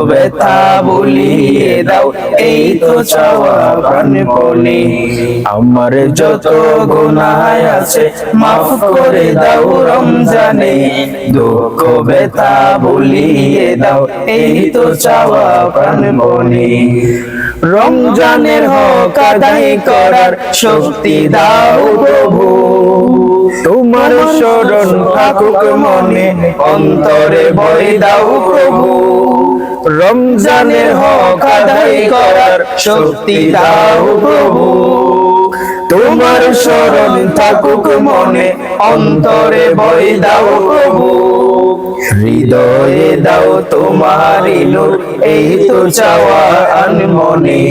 ব্যথা ভুলিয়ে দাও, এই তো চাওয়া প্রাণপণে। আমার যত গুনাহ আছে মাফ করে দাও রমজানে, দুঃখ ব্যথা ভুলিয়ে দাও, এই তো চাওয়া প্রাণপণে। রমজানের হক আদায় করার শক্তি দাও প্রভু, তোমার শরণ থাকুক মনে, অন্তরে ভয় দাও প্রভু। রমজানের হক আদায় করার শক্তি দাও প্রভু, তোমার শরণ থাকুক মনে, অন্তরে ভয় দাও প্রভু। হৃদয়ে দাও তোমারি নূর, এই তো চাওয়া আনমনে,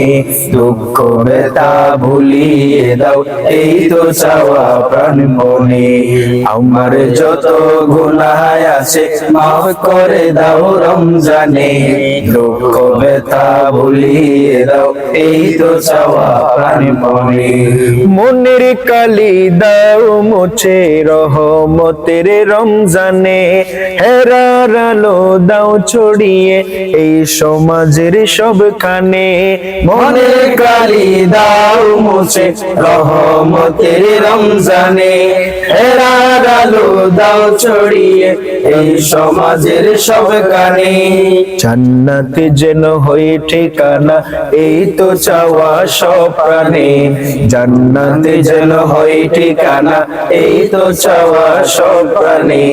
দুঃখ ব্যথা ভুলিয়ে দাও, এই তো চাওয়া প্রাণপণে। আমার যত গুনাহ আছে মাফ করে দাও রমজানে, দুঃখ ব্যথা ভুলিয়ে দাও, এই তো চাওয়া প্রাণপণে। মনের কালি দাও মুছে রহমতের রমজানে, হেরার আলো দাও ছড়িয়ে এই সমাজের সবখানে। মনের কালি দাও মুছে রহমতের রমজানে, হেরার আলো দাও ছড়িয়ে এই সমাজের সবখানে। জান্নাতে যেন হই ঠিকানা, এই তো চাওয়া সব প্রাণে। জান্নাতে যেন হই ঠিকানা, এই তো চাওয়া সব প্রাণে।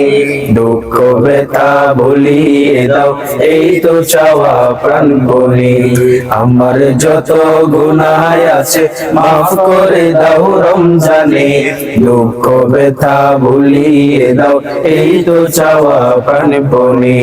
দুঃখ ব্যথা ভুলিয়ে দাও, এই তো চাওয়া প্রাণপণে। আমার যত গুনাহ আছে মাফ করে দাও রমজানে, দুঃখ ব্যথা ভুলিয়ে দাও, এই তো চাওয়া প্রাণপণে।